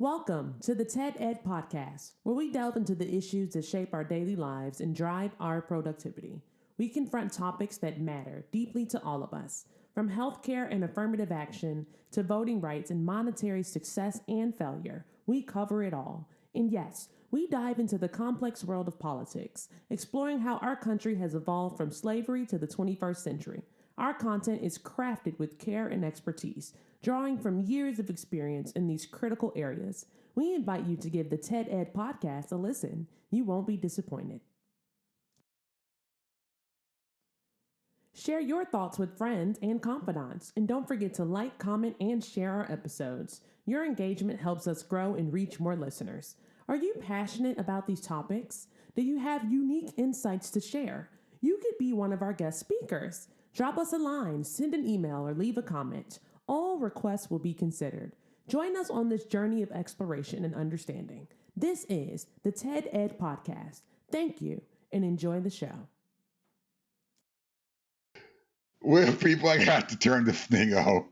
Welcome to the TED Ed Podcast, where we delve into the issues that shape our daily lives and drive our productivity. We confront topics that matter deeply to all of us, from healthcare and affirmative action to voting rights and monetary success and failure. We cover it all. And yes, we dive into the complex world of politics, exploring how our country has evolved from slavery to the 21st century. Our content is crafted with care and expertise, drawing from years of experience in these critical areas. We invite you to give the TED Ed podcast a listen. You won't be disappointed. Share your thoughts with friends and confidants, and don't forget to like, comment, and share our episodes. Your engagement helps us grow and reach more listeners. Are you passionate about these topics? Do you have unique insights to share? You could be one of our guest speakers. Drop us a line, send an email, or leave a comment. All requests will be considered. Join us on this journey of exploration and understanding. This is the TED Ed Podcast. Thank you, and enjoy the show. Well, people, I got to turn this thing off.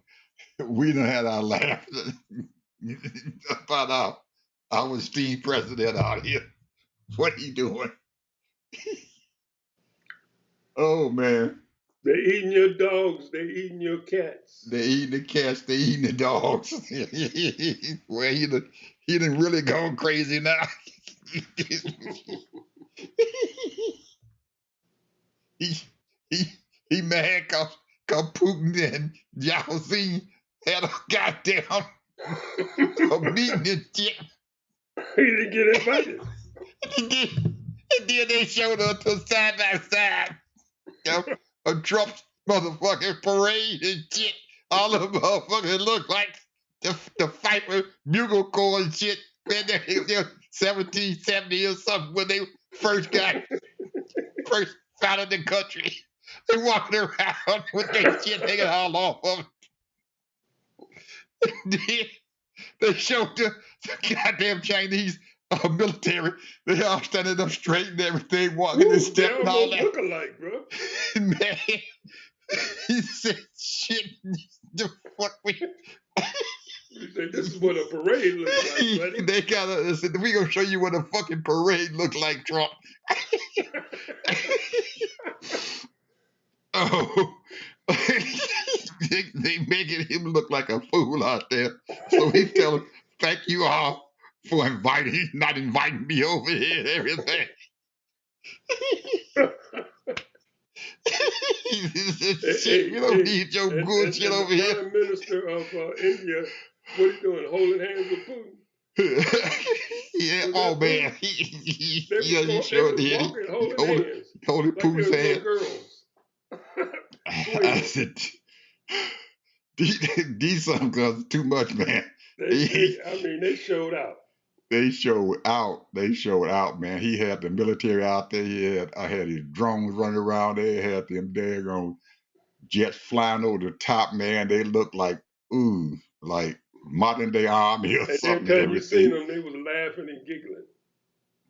We done had our laugh about our esteemed president out here. What he doing? Oh, man. They eating your dogs. They eating your cats. They eating the cats. They eating the dogs. Well, he done really gone crazy now. he mad cause Putin and Yao Xing had a goddamn a meeting and shit. He didn't get invited. And then they showed up to side by side a Trump motherfucking parade and shit. All of them motherfuckers look like the Pfeiffer bugle corps and shit. Man, they're 1770 or something when they first founded the country. They walking around with their shit hanging all off of them. They showed the goddamn Chinese military. They all standing up straight and everything, walking and stepping all that. Look alike, bro. Man, he said, "Shit, the fuck we." You say this is what a parade looks like, buddy. They gotta said, "We gonna show you what a fucking parade look like, Trump." Oh, they making him look like a fool out there. So he's telling, "Thank you all for not inviting me over here and everything." Shit, you don't need your bullshit over here. The Prime Minister of India, what are you doing? Holding hands with Putin? Yeah, oh man, he sure did. Holding Putin's hand. I said, these some girls too much, man. They showed out. They showed out, man. He had the military out there. I had his drones running around there. Had them daggone jets flying over the top, man. They looked like modern day army or something. Every time you seen them, they was laughing and giggling.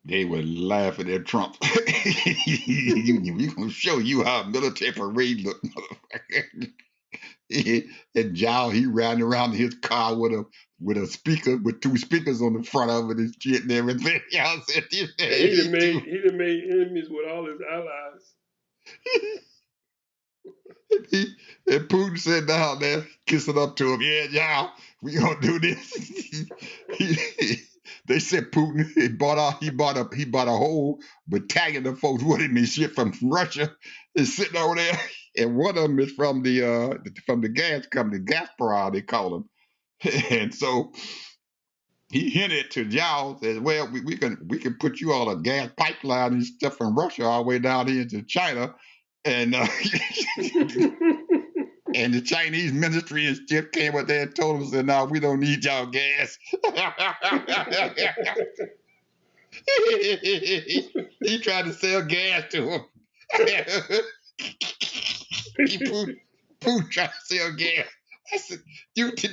They were laughing at Trump. We gonna show you how a military parade look, motherfucker. And Zhao, he riding around in his car with a speaker, with two speakers on the front of it and shit and everything. Y'all said he done made enemies with all his allies. And Putin said down there, kissing up to him, "Yeah, Zhao, we gonna do this." They said Putin he bought a whole battalion of folks with him and shit from Russia is sitting over there, and one of them is from the gas company, Gazprom they call him, and so he hinted to Zhao, said, "Well, we can put you on a gas pipeline and stuff from Russia all the way down here to China," and and the Chinese ministry and shit came up there and told us that, "No, we don't need y'all gas." He tried to sell gas to him. Putin tried to sell gas. I said, "You too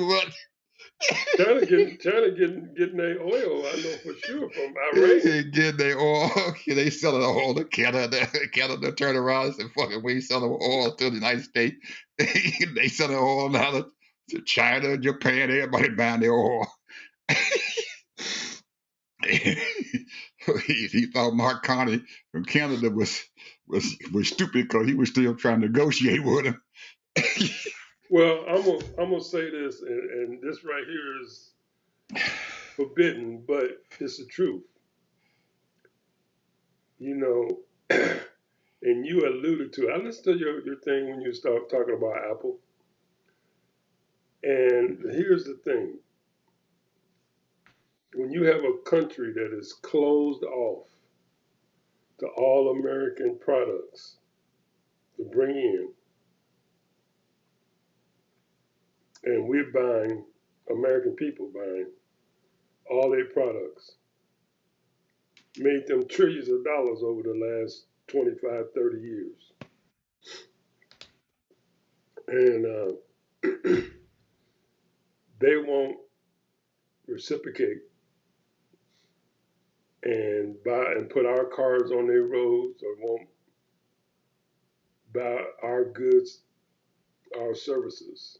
much." China getting their oil, I know for sure, from Iran. Getting their oil. They selling oil to Canada. Canada turn around and say, "Fucking, we selling oil to the United States." They selling oil now China, Japan, everybody buying their oil. he thought Mark Carney from Canada was stupid because he was still trying to negotiate with him. Well, I'm gonna say this, and this right here is forbidden, but it's the truth. You know, and you alluded to. I listened to your thing when you start talking about Apple. And here's the thing: when you have a country that is closed off to all American products to bring in, and we're buying, American people buying all their products, made them trillions of dollars over the last 25, 30 years. And they won't reciprocate and buy and put our cars on their roads, or won't buy our goods, our services.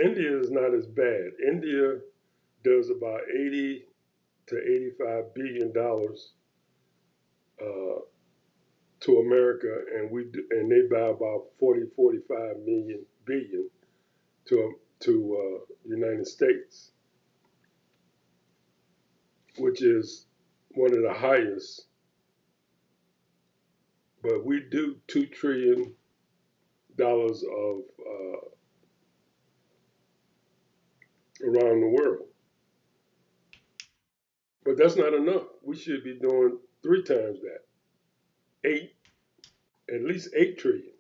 India is not as bad. India does about 80 to 85 billion dollars to America, and they buy about 40, 45 billion to United States, which is one of the highest. But we do $2 trillion of around the world. But that's not enough. We should be doing 3 times that, eight, at least 8 trillion.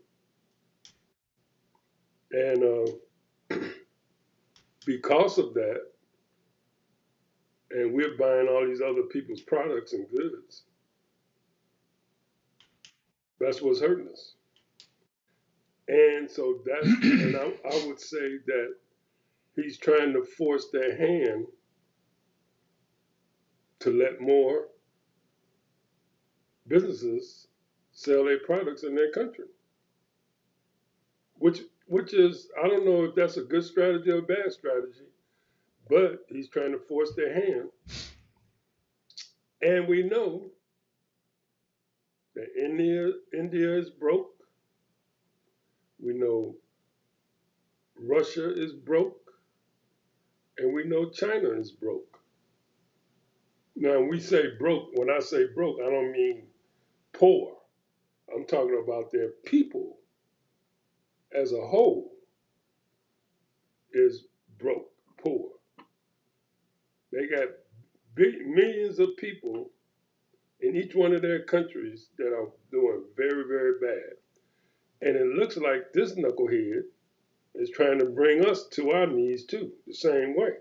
And because of that, and we're buying all these other people's products and goods, that's what's hurting us. And so and I would say that he's trying to force their hand to let more businesses sell their products in their country, which is, I don't know if that's a good strategy or a bad strategy, but he's trying to force their hand. And we know that India is broke. We know Russia is broke, and we know China is broke. Now, when we say broke, when I say broke, I don't mean poor. I'm talking about their people as a whole is broke, poor. They got millions of people in each one of their countries that are doing very, very bad. And it looks like this knucklehead is trying to bring us to our knees too, the same way.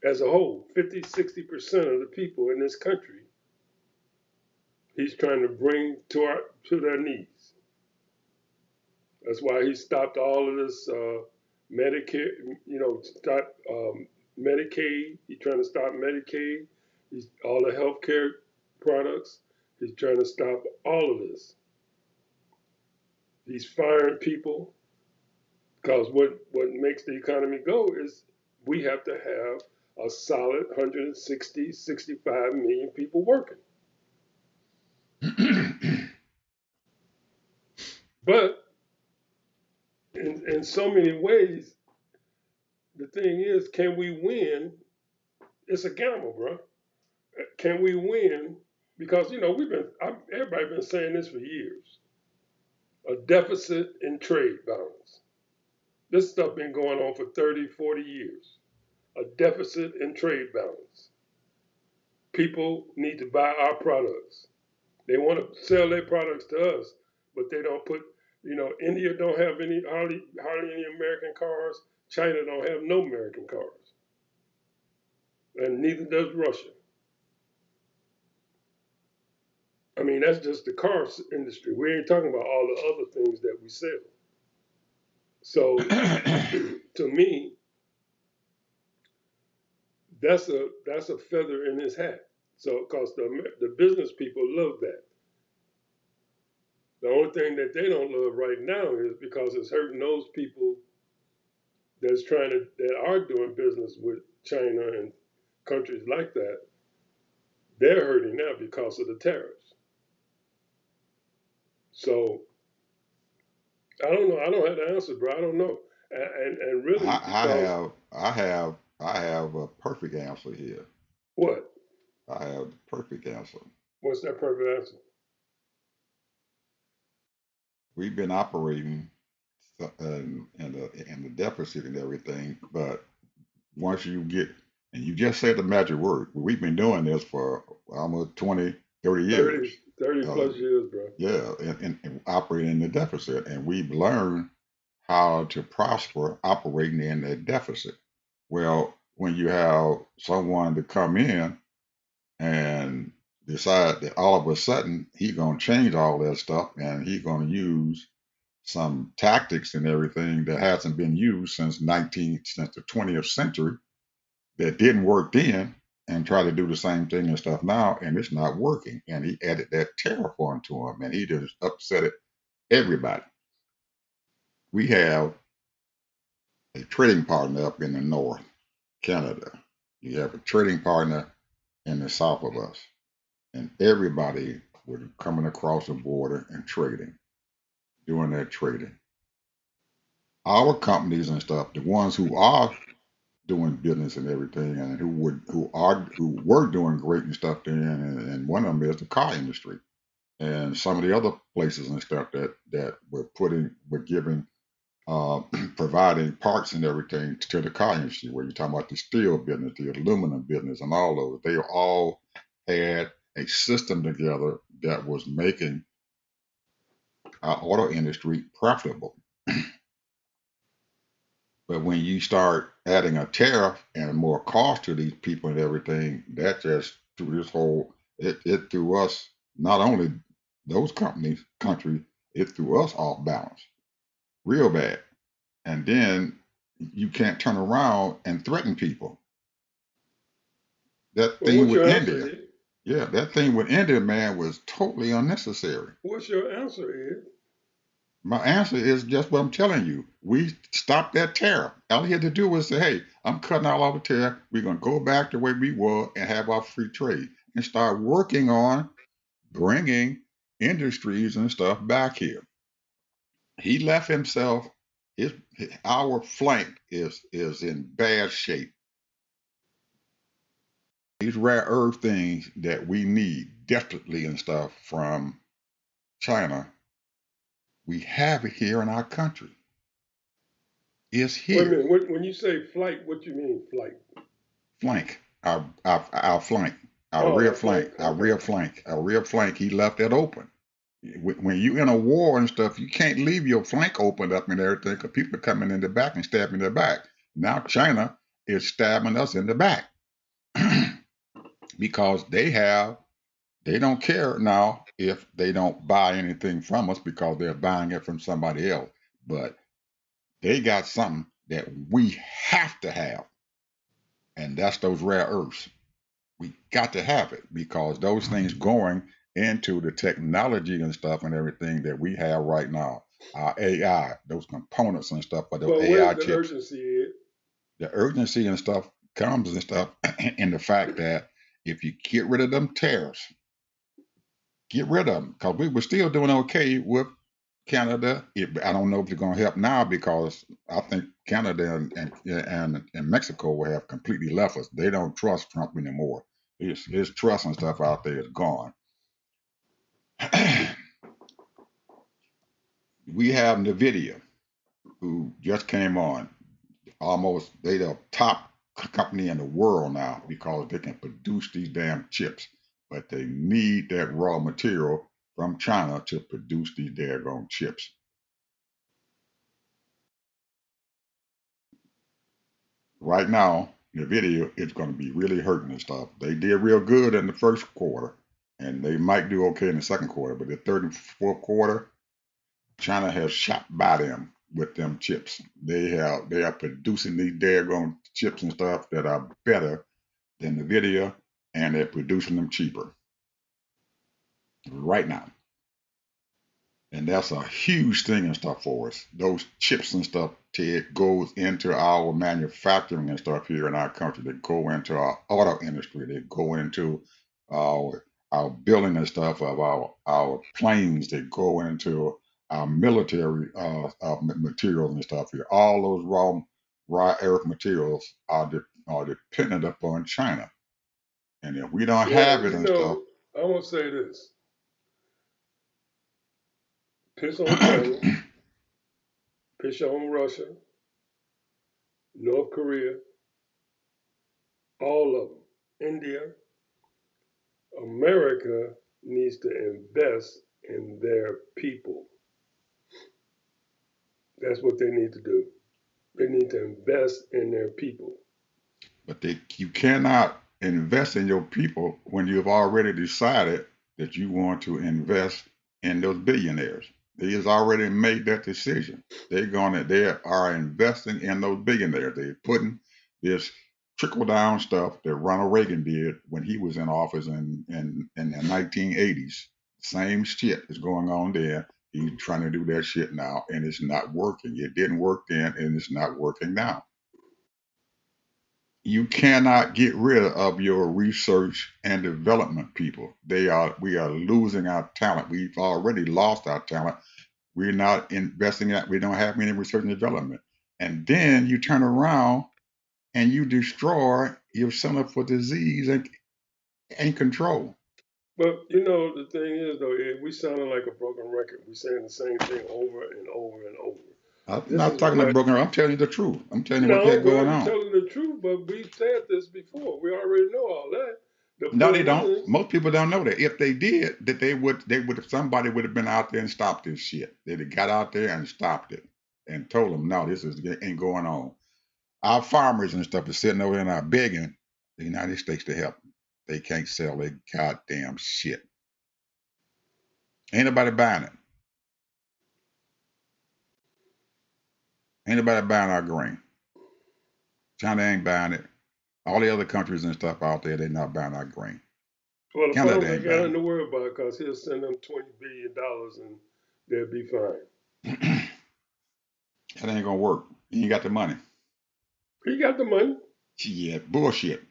As a whole, 50, 60% of the people in this country, he's trying to bring to their knees. That's why he stopped all of this Medicare, stop Medicaid. He's trying to stop Medicaid. All the healthcare products. He's trying to stop all of this. He's firing people because what makes the economy go is we have to have a solid 160, 65 million people working. But in so many ways, the thing is, can we win? It's a gamble, bro. Can we win? Because everybody been saying this for years. A deficit in trade balance. This stuff been going on for 30, 40 years. A deficit in trade balance. People need to buy our products. They want to sell their products to us, but they don't put, India don't have hardly any American cars. China don't have no American cars. And neither does Russia. I mean, that's just the car industry. We ain't talking about all the other things that we sell. So, to me, that's a feather in his hat. So, because the business people love that. The only thing that they don't love right now is because it's hurting those people that are doing business with China and countries like that. They're hurting now because of the tariffs. So I don't know. I don't have the answer, bro. I don't know. And really, I because have I have I have a perfect answer here. what? I have the perfect answer. What's that perfect answer? We've been operating in the deficit and everything, but once you get, and you just said the magic word, we've been doing this for almost 20, 30 years. 30 Uh, plus years, bro. yeah, and operating in the deficit, and we've learned how to prosper operating in that deficit. Well, when you have someone to come in and decide that all of a sudden he's going to change all that stuff and he's going to use some tactics and everything that hasn't been used since the 20th century, that didn't work then, and try to do the same thing and stuff now, and it's not working. And he added that tariff onto him, and he just upset everybody. We have a trading partner up in the north, Canada. You have a trading partner in the south of us, and everybody was coming across the border and trading, doing that trading. Our companies and stuff, the ones who are doing business and everything, and who were doing great and stuff then, and one of them is the car industry, and some of the other places and stuff that were giving providing parts and everything to the car industry. Where you're talking about the steel business, the aluminum business, and all those, they all had a system together that was making our auto industry profitable. But when you start adding a tariff and more cost to these people and everything, that just threw this whole it threw us, not only those countries, it threw us off balance real bad. And then you can't turn around and threaten people. That Well, thing what's with your answer, India, Ed? yeah, that thing with India, man, was totally unnecessary. What's your answer, Ed? My answer is just what I'm telling you. We stopped that tariff. All he had to do was say, hey, I'm cutting out all the tariff. We're going to go back the way we were and have our free trade and start working on bringing industries and stuff back here. He left himself, our flank is in bad shape. These rare earth things that we need desperately and stuff from China, we have it here in our country. It's Wait a here. minute. When you say flight, what you mean flight? Flank, our flank, our Oh, rear the flight. flank, Okay. our rear flank. He left that open. When you in a war and stuff, you can't leave your flank opened up and everything because people are coming in the back and stabbing the back. Now China is stabbing us in the back because they don't care now if they don't buy anything from us because they're buying it from somebody else. But they got something that we have to have, and that's those rare earths. We got to have it because those things going into the technology and stuff and everything that we have right now, our AI, those components and stuff for those But AI where's the chips, urgency, Ed? the urgency and stuff comes and stuff in the fact that if you get rid of them tariffs, get rid of them because we were still doing okay with Canada. I don't know if it's going to help now because I think Canada and Mexico will have completely left us. They don't trust Trump anymore. His trust and stuff out there is gone. We have Nvidia, who just came on. Almost they the top company in the world now because they can produce these damn chips, but they need that raw material from China to produce these daggone chips. Right now, Nvidia is going to be really hurting and stuff. They did real good in the first quarter, and they might do okay in the second quarter, but the third and fourth quarter, China has shot by them with them chips. They are producing these daggone chips and stuff that are better than Nvidia, and they're producing them cheaper right now. And that's a huge thing and stuff for us. Those chips and stuff, Ted, goes into our manufacturing and stuff here in our country. They go into our auto industry. They go into our building and stuff of our planes. They go into our military materials and stuff here. All those raw earth materials are dependent upon China. And if we don't Well, have it you and stuff, know, I want to say this: piss on China, piss on Russia, North Korea, all of them, India. America needs to invest in their people. That's what they need to do. They need to invest in their people. but you cannot invest in your people when you've already decided that you want to invest in those billionaires. They has already made that decision. They are investing in those billionaires. They're putting this trickle down stuff that Ronald Reagan did when he was in office in the 1980s. Same shit is going on there. He's trying to do that shit now, and it's not working. It didn't work then, and it's not working now. You cannot get rid of your research and development people. We are losing our talent. We've already lost our talent. We're not investing in that. We don't have any research and development. And then you turn around and you destroy your center for disease and control. But you know, the thing is, though, we sounding like a broken record. We saying the same thing over and over and over. I'm This not is talking about what. broken. I'm telling you the truth. I'm telling you what's No, well, going you're on. telling the truth, but we've said this before. We already know all that. The No, they point don't. is, Most people don't know that. If they did, that they would somebody would have been out there and stopped this shit. They'd have got out there and stopped it and told them, no, ain't going on. Our farmers and stuff is sitting over there now begging the United States to help them. They can't sell their goddamn shit. Ain't nobody buying it. Ain't nobody buying our grain. China ain't buying it. All the other countries and stuff out there, they're not buying our grain. well, the Canada farmers ain't ain't got buying nothing to worry about because he'll send them $20 billion and they'll be fine. it. That ain't gonna work. You ain't got the money. He got the money. Shit, bullshit.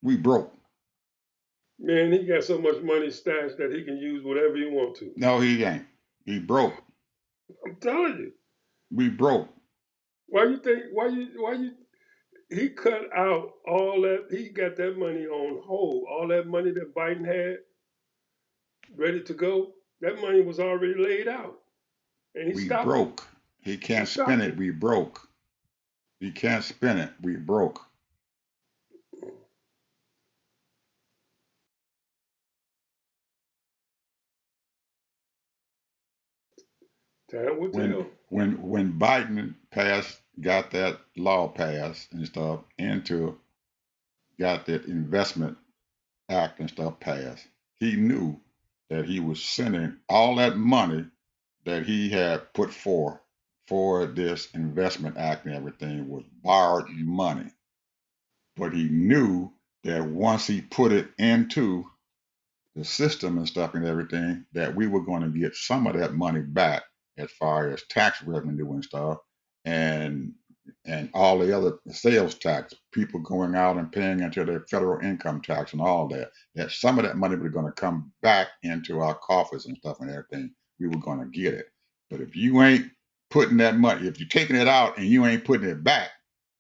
We broke. Man, he got so much money stashed that he can use whatever he want to. No, he ain't. He broke. I'm telling you. We broke. Why you think? Why you? He cut out all that. He got that money on hold. All that money that Biden had ready to go. That money was already laid out, and he We stopped it. broke. He He can't spend stopped it. it. We broke. He can't spend it. We broke. Time will when tell. when Biden got that law passed and stuff got that investment act and stuff passed, he knew that he was sending all that money that he had put forth for this investment act and everything was borrowed money. But he knew that once he put it into the system and stuff and everything, that we were going to get some of that money back as far as tax revenue and stuff, and all the other sales tax, people going out and paying into their federal income tax and all that. That some of that money was going to come back into our coffers and stuff and everything. We were going to get it. But if you ain't putting that money, if you're taking it out and you ain't putting it back,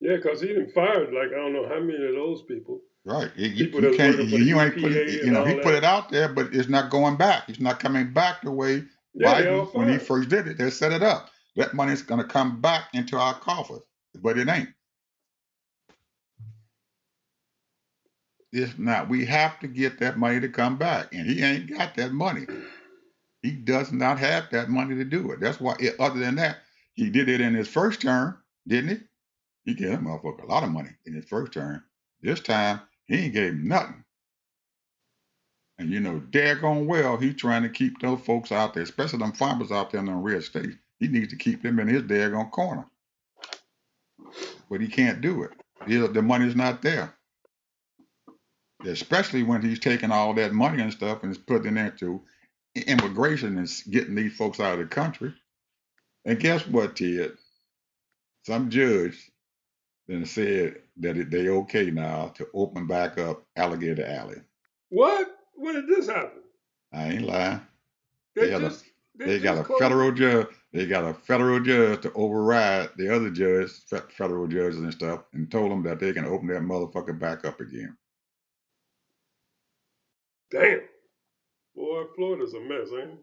Yeah, because he didn't fired like I don't know how many of those people. right? People You that's can't. working for the You ain't putting. EPA and He all put that. it out there, but it's not going back. It's not coming back the way Yeah, they all Biden, when he fired. first did it, they set it up. That money's going to come back into our coffers, but it ain't. It's not. We have to get that money to come back, and he ain't got that money. He does not have that money to do it. That's why. Other than that, he did it in his first term, didn't he? He gave that motherfucker a lot of money in his first term. This time, he ain't gave him nothing. And you know, daggone well, he's trying to keep those folks out there, especially them farmers out there in them red states. He needs to keep them in his daggone corner. But he can't do it. The money's not there. Especially when he's taking all that money and stuff and is putting it into immigration is getting these folks out of the country. And guess what, Ted? Some judge then said that they okay now to open back up Alligator Alley. What? When did this happen? I ain't lying. They just closed Federal it. judge. They got a federal judge to override the other judge, federal judges and stuff, and told them that they can open that motherfucker back up again. Damn. Boy, Florida's a mess, ain't it?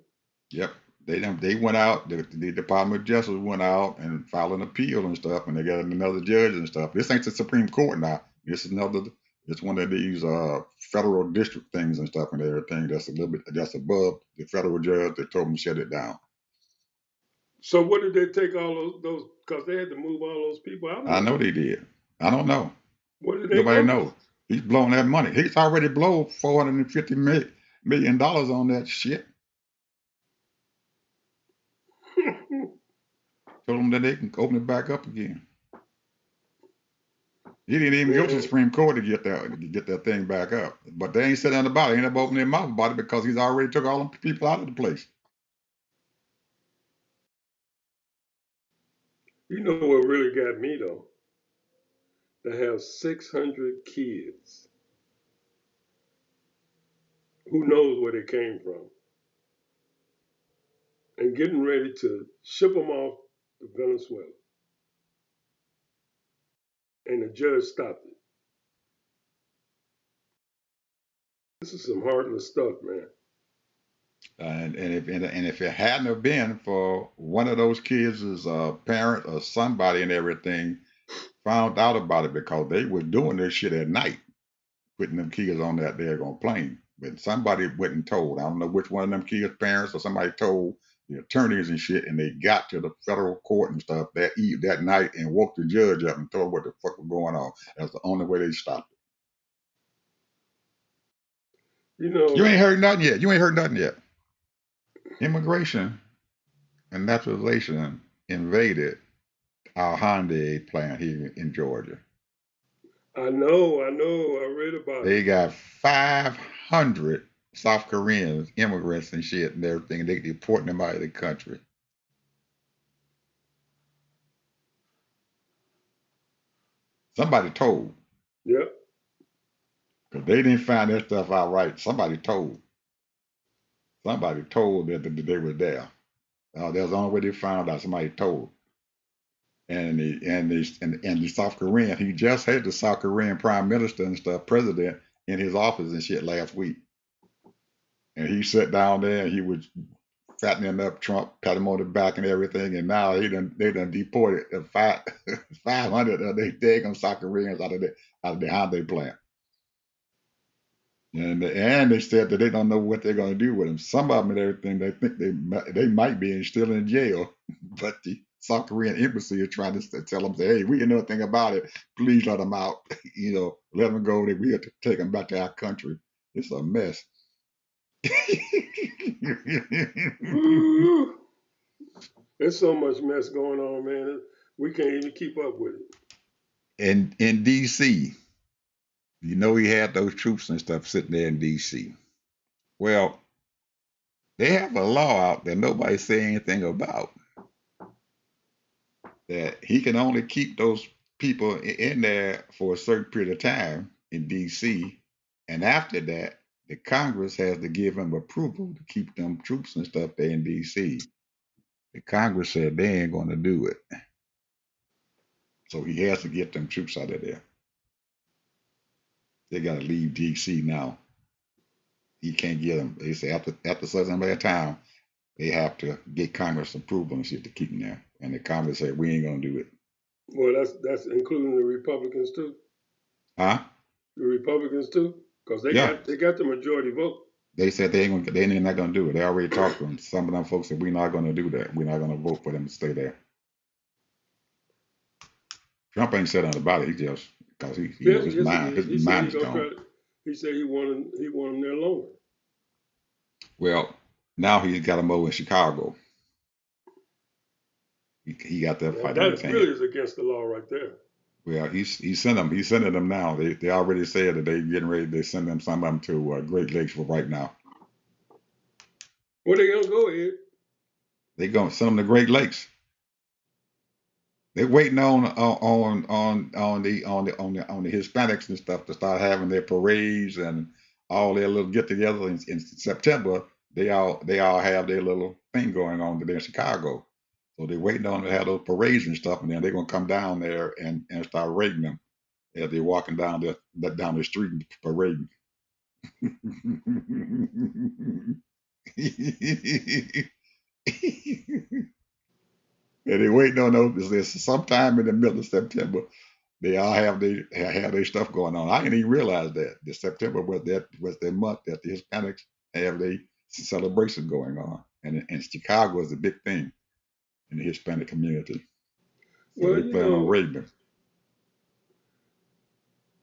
Yep. They went out. The Department of Justice went out and filed an appeal and stuff, and they got another judge and stuff. This ain't the Supreme Court now. This is another. It's one of these federal district things and stuff and everything that's a little bit just above the federal judge that told them to shut it down. So what did they take all those? Because they had to move all those people out. I know they did. I don't know. What did they? Nobody knows. He's blowing that money. He's already blown $450 million on that shit. Told them that they can open it back up again. He didn't even go to the Supreme Court to get that thing back up. But they ain't said nothing about it. They ain't never opened their mouth about it because he's already took all the people out of the place. You know what really got me though? To have 600 kids. Who knows where they came from? And getting ready to ship them off to Venezuela. And the judge stopped it. This is some heartless stuff, man. And if it hadn't have been for one of those kids' parent or somebody and everything found out about it because they were doing this shit at night, putting them kids on that daggone plane. But somebody wasn't told. I don't know which one of them kids' parents or somebody told the attorneys and shit, and they got to the federal court and stuff that night and woke the judge up and told what the fuck was going on. That's the only way they stopped it. You know, you ain't heard nothing yet. You ain't heard nothing yet. Immigration and naturalization invaded our Hyundai plant here in Georgia. I know. I read about it. They got 500 South Koreans, immigrants and shit and everything. They deporting them out of the country. Somebody told. Yep. Because they didn't find that stuff out right. Somebody told. Somebody told that they were there. That was the only way they found out. Somebody told. And the South Korean, he just had the South Korean prime minister and stuff, president, in his office and shit last week. And he sat down there and he was fattening up Trump, pat him on the back and everything. And now they done deported 500 of they daggum South Koreans out of the Hyundai plant. And they said that they don't know what they're going to do with them. Some of them and everything, they think they might be still in jail, but the South Korean embassy is trying to tell them, say, hey, we know nothing about it. Please let them out. Let them go. We have to take them back to our country. It's a mess. There's so much mess going on, man. We can't even keep up with it. In D.C., he had those troops and stuff sitting there in D.C. Well, they have a law out that nobody say anything about. That he can only keep those people in there for a certain period of time in D.C. And after that, the Congress has to give him approval to keep them troops and stuff there in D.C. The Congress said they ain't going to do it. So he has to get them troops out of there. They got to leave D.C. now. He can't get them. They say after a certain amount of time, they have to get Congress approval and shit to keep them there. And the Congress said, we ain't going to do it. Well, that's including the Republicans too. Huh? The Republicans too, because they got the majority vote. They said they're not going to do it. They already talked to them. Some of them folks said we're not going to do that. We're not going to vote for them to stay there. Trump ain't said nothing about it. He just because his mind is gone. He said he wanted them there longer. Well, now he's got them over in Chicago. He got that fight. That really is against the law right there. Well, he's sending them now. They already said that they're getting ready to send them some of them to Great Lakes for right now. Where they gonna go, Ed? They gonna send them to Great Lakes. They're waiting on the Hispanics and stuff to start having their parades and all their little get-togethers in September. They all have their little thing going on there in Chicago. So they're waiting on them to have those parades and stuff, and then they're gonna come down there and start raiding them as they're walking down the street and parading. And they waiting on those. There's sometime in the middle of September. They all have their stuff going on. I didn't even realize that September was their month that the Hispanics have their celebration going on, and Chicago is a big thing in the Hispanic community. So Well, they plan on raiding them.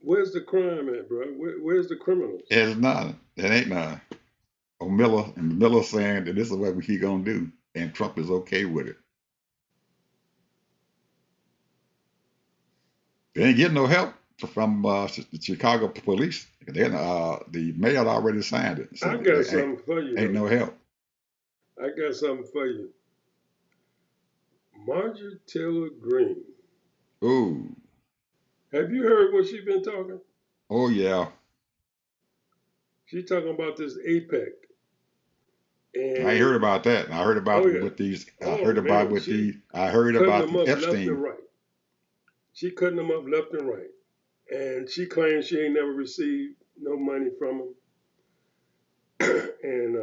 where's the crime at, bro? Where's the criminals? There's none. There ain't none. Miller saying that this is what he gonna do, and Trump is okay with it. They ain't getting no help from the Chicago police. The mayor already signed it. So I got something for you. Ain't no help. I got something for you. Marjorie Taylor Greene. Ooh. Have you heard what she been talking? Oh yeah. She talking about this APEC. And I ain't heard about that. I heard about with these. I heard about with the. I heard about them up Epstein. left and right. She cutting them up left and right, and she claims she ain't never received no money from them. And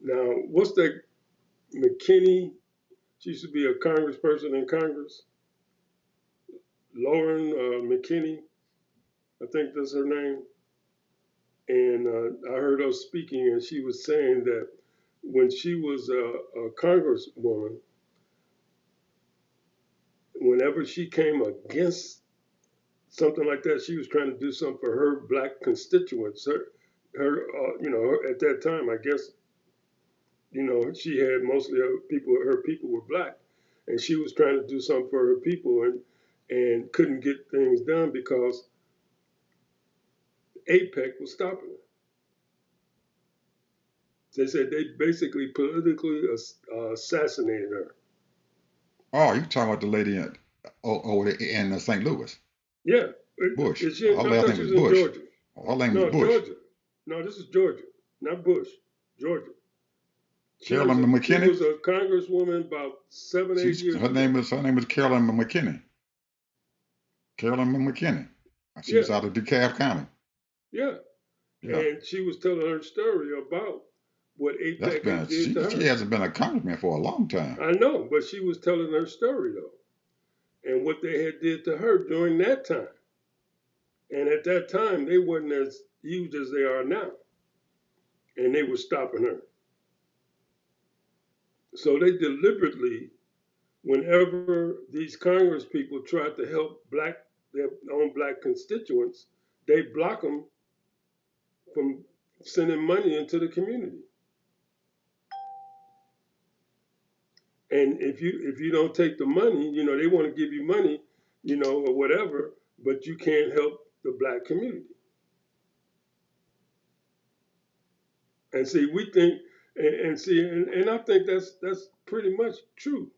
now what's that? McKinney. She used to be a congressperson in Congress. Lauren McKinney, I think that's her name. And I heard her speaking, and she was saying that when she was a congresswoman, whenever she came against something like that, she was trying to do something for her black constituents. Her at that time, I guess, she had mostly her people were black, and she was trying to do something for her people and couldn't get things done because APEC was stopping her. They said they basically politically assassinated her. Oh, you talking about the lady over in St. Louis? Yeah. Bush. I thought she was in Bush. Georgia. Her name was Bush. Georgia. No, this is Georgia, not Bush. Georgia. Carolyn McKinney. She was a congresswoman about 8 years ago. Her name is Carolyn McKinney. Carolyn McKinney. She's out of DeKalb County. Yeah. And she was telling her story about what APEC did to her. She hasn't been a congressman for a long time. I know, but she was telling her story though, and what they had did to her during that time. And at that time, they wasn't as huge as they are now, and they were stopping her. So they deliberately, whenever these Congress people tried to help their own black constituents, they block them from sending money into the community. And if you don't take the money, they want to give you money, or whatever, but you can't help the black community. And see, we think, and I think that's pretty much true.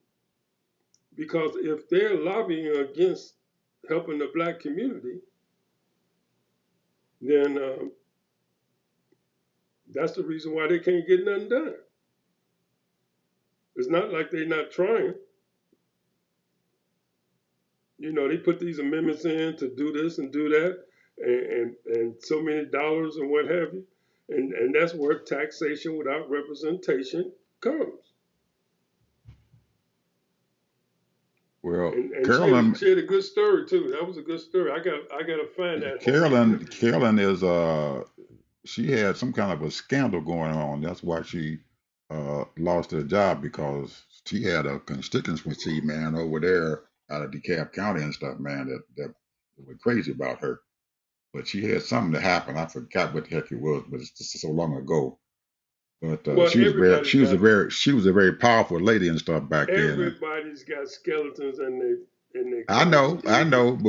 Because if they're lobbying against helping the black community, then that's the reason why they can't get nothing done. It's not like they're not trying. They put these amendments in to do this and do that, and so many dollars and what have you, and that's where taxation without representation comes. Well, and Carolyn, she had a good story too. That was a good story. I got to find that. Carolyn is she had some kind of a scandal going on. That's why she lost her job, because she had a constituency man over there out of DeKalb County and stuff, man, that were crazy about her. But she had something that happened. I forgot what the heck it was, but it's just so long ago. But she was a very powerful lady and stuff back then. Everybody's got skeletons in in their I cars and know, vehicles.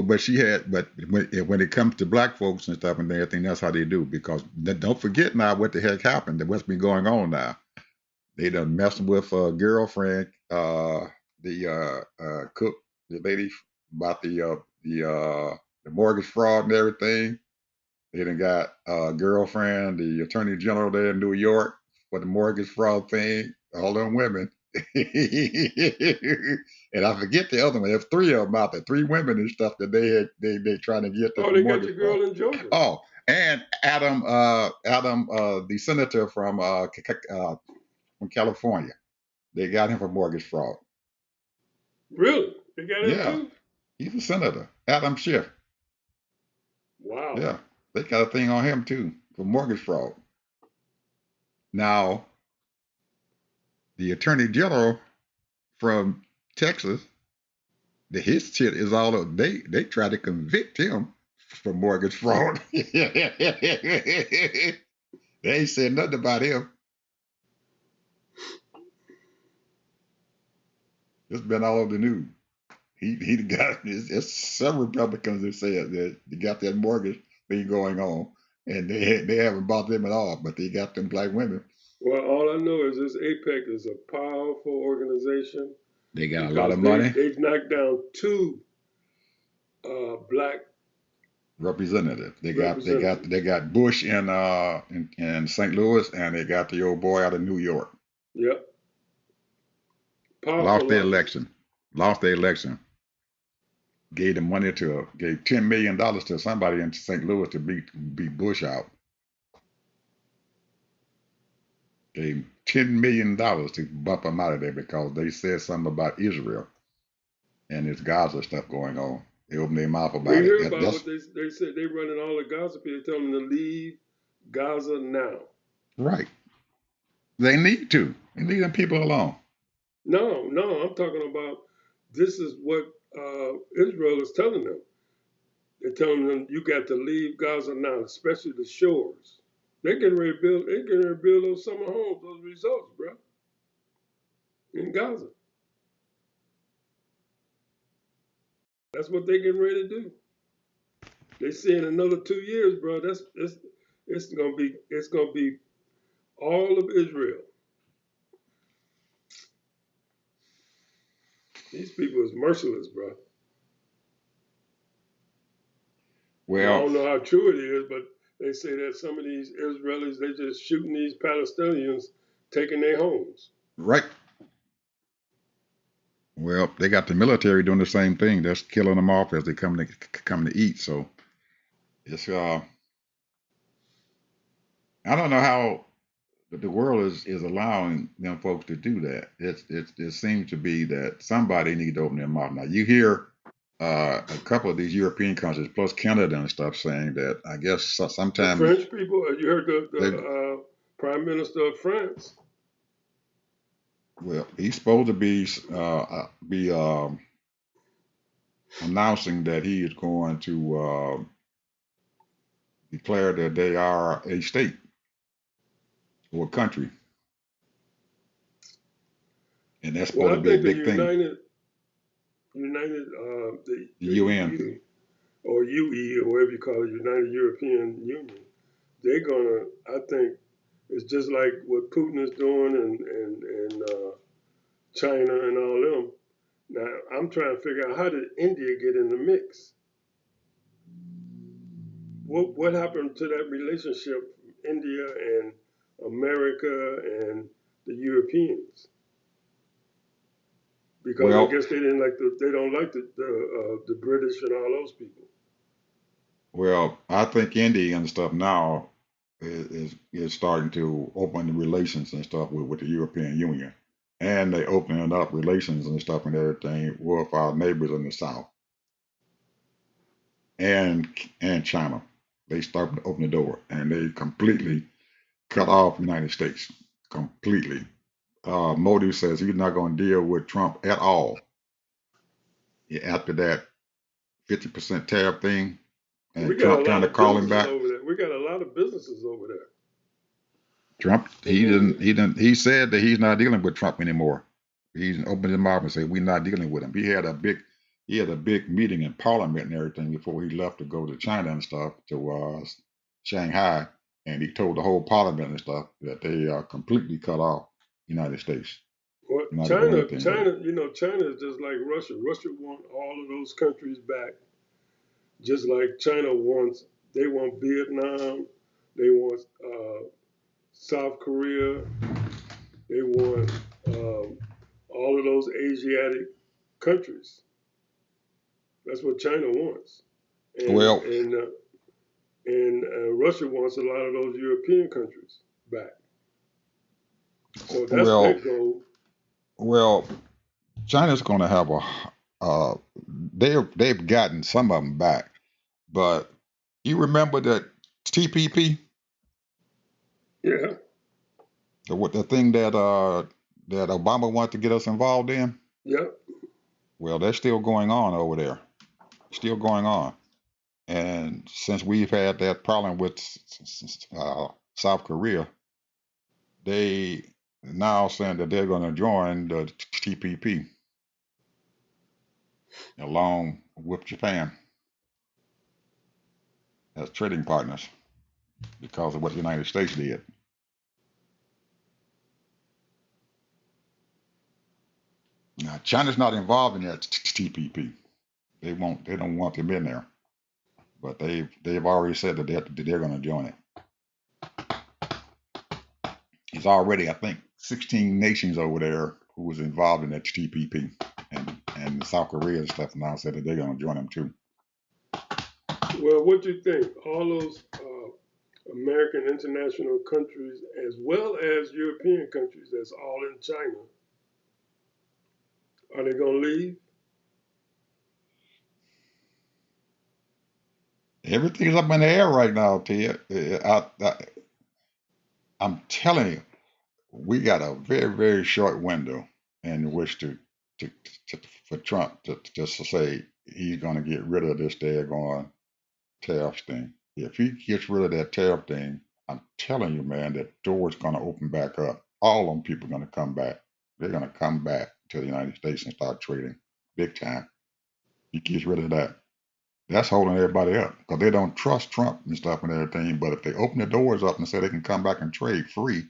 but she had, but when it comes to black folks and stuff and everything, that's how they do. Because don't forget now what the heck happened. What's been going on now? They done messing with a girlfriend, cook, the lady about the mortgage fraud and everything. They done got a girlfriend, the attorney general there in New York for the mortgage fraud thing. All them women. And I forget the other one. There's three of them out there, three women and stuff that they trying to get this Oh, they got mortgage your fraud. girl in Georgia. Oh, and Adam, the senator from California. They got him for mortgage fraud. Really? They got him Yeah, too? he's a senator. Adam Schiff. Wow. Yeah, they got a thing on him too for mortgage fraud. Now, the attorney general from Texas, his shit is all up. They try to convict him for mortgage fraud. They ain't said nothing about him. It's been all over the news. He got it's some Republicans that said that they got that mortgage thing going on, and they haven't bought them at all, but they got them black women. Well, all I know is this APEC is a powerful organization They got a lot because of money. they've knocked down two black Representative. representatives. They got Bush in St. Louis, and they got the old boy out of New York. Yep. Lost Powerful the lobbies. election. Lost the election. Gave the money gave $10 million to somebody in St. Louis to beat Bush out. Gave $10 million to bump him out of there because they said something about Israel and this Gaza stuff going on. They opened their mouth We about it. hear about That's what they said. They running all the Gaza people, telling them to leave Gaza now. right. They need to. They leave them people alone. No, I'm talking about this is what Israel is telling them. They're telling them you got to leave Gaza now, especially the shores. They're getting ready to build. They're getting ready to build those summer homes, those resorts, bro, in Gaza. That's what they're getting ready to do. They say in another 2 years, bro. It's gonna be all of Israel. These people is merciless, bro. And I Well, don't know how true it is, but they say that some of these Israelis they just shooting these Palestinians, taking their homes. right. Well, they got the military doing the same thing. That's killing them off as they come to eat. So it's I don't know how the world is allowing them folks to do that. It seems to be that somebody need to open their mouth. Now you hear a couple of these European countries plus Canada and stuff saying that I guess The sometime French people, you heard they the Prime Minister of France. well he's supposed to be announcing that he is going to declare that they are a state or a country, and that's supposed Well, to I be a think the big thing. The The UN. EU or UE or whatever you call it, United European Union, they're gonna. I think it's just like what Putin is doing and China and all them. Now I'm trying to figure out how did India get in the mix? What happened to that relationship from India and America and the Europeans? Because I Well, guess they don't like the British and all those people. well, I think India and stuff now is starting to open the relations and stuff with the European Union, and they opening up relations and stuff and everything with our neighbors in the south and China. They start to open the door and they completely cut off the United States completely. Modi says he's not going to deal with Trump at all after that 50% tariff thing, We and got a Trump trying lot to of call him businesses back. over there. We got a lot of businesses over there. Trump, And then he said that he's not dealing with Trump anymore. He's opened his mouth and said we're not dealing with him. he had a big meeting in Parliament and everything before he left to go to China and stuff to Shanghai, and he told the whole Parliament and stuff that they are completely cut off United States. Well, You're not gonna do China, anything with it. China, China is just like Russia. Russia want all of those countries back, just like China wants. They want Vietnam, they want South Korea, they want all of those Asiatic countries. That's what China wants, and Well, and uh, Russia wants a lot of those European countries back. So that's their well, goal. well, China's going to have a. They've gotten some of them back, but you remember that TPP, Yeah, the thing that Obama wanted to get us involved in. yeah. Well, that's still going on over there. Still going on. And since we've had that problem with South Korea, they now saying that they're going to join the TPP along with Japan as trading partners because of what the United States did. Now, China's not involved in that TPP. They won't. They don't want them in there. But they've already said that they're going to join it. It's already, I think, 16 nations over there who was involved in that TPP, and South Korea and stuff now said that they're going to join them too. Well, what do you think? All those American international countries, as well as European countries, that's all in China, are they going to leave? Everything's up in the air right now, Ted. I'm telling you, we got a very, very short window in which to, to for Trump to just to say he's going to get rid of this daggone tariff thing. If he gets rid of that tariff thing, I'm telling you, man, that door's going to open back up. All them people are going to come back. They're going to come back to the United States and start trading big time. He gets rid of that. That's holding everybody up because they don't trust Trump and stuff and everything. But if they open the doors up and say they can come back and trade free,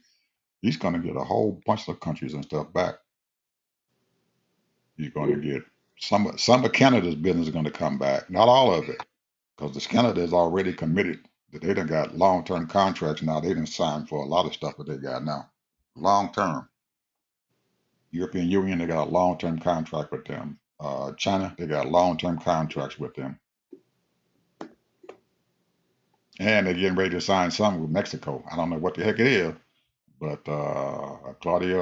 he's going to get a whole bunch of countries and stuff back. He's going to get some of Canada's business is going to come back, not all of it, because the Canada is already committed. That they done got long term contracts now. They done signed for a lot of stuff that they got now, long term. European Union, they got a long term contract with them. China, they got long term contracts with them, and they're getting ready to sign something with Mexico. I don't know what the heck it is, but Claudia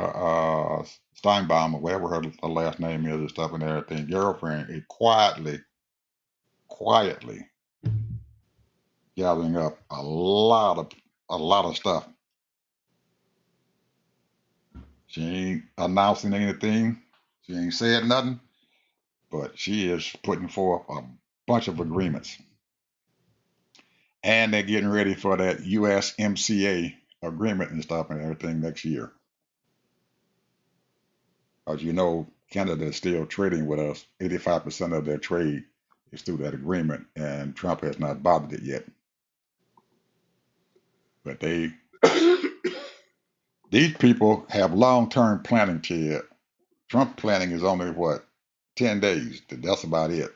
Steinbaum or whatever her last name is and stuff and everything, girlfriend is quietly gathering up a lot of stuff. She ain't announcing anything. She ain't said nothing, but she is putting forth a bunch of agreements. And they're getting ready for that USMCA agreement and stuff and everything next year. As you know, Canada is still trading with us. 85% of their trade is through that agreement, and Trump has not bothered it yet. But these people have long-term planning, Ted. Trump planning is only what 10 days. That's about it.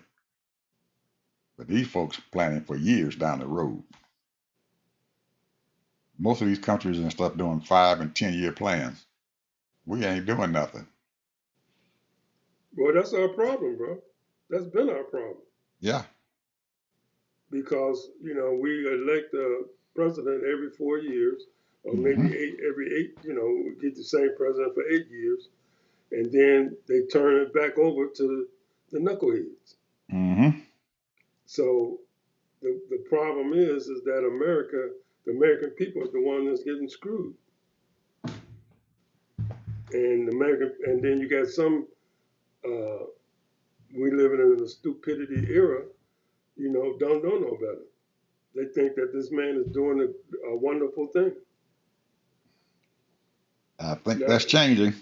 But these folks planning for years down the road. Most of these countries and stuff doing 5 and 10 year plans. We ain't doing nothing. Well, that's our problem, bro. That's been our problem Yeah. because we elect a president every 4 years, or maybe Mm-hmm. every eight. We get the same president for 8 years, and then they turn it back over to the knuckleheads. Mm-hmm. So the problem is that the American people is the one that's getting screwed, and then you got some. Uh, we living in a stupidity era. Don't know no better. They think that this man is doing a wonderful thing. I think Now, that's changing.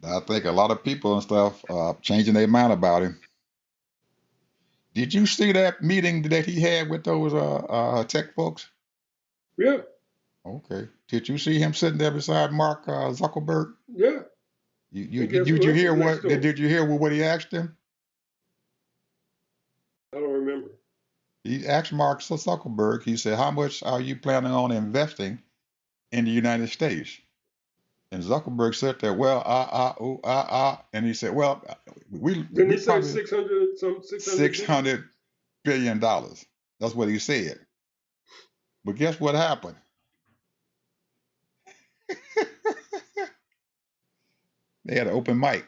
I think a lot of people and stuff changing their mind about him. Did you see that meeting that he had with those tech folks? Yeah, Okay. Did you see him sitting there beside Mark Zuckerberg? yeah. And guess who Did you else hear was next what to him? did you hear what he asked him? I don't remember. He asked Mark Zuckerberg. He said, "How much are you planning on investing in the United States?" And Zuckerberg said there, "Well, and he said, "Well, Didn't we he say probably 600 some 600 billion? $600 billion." That's what he said. But guess what happened? They had an open mic.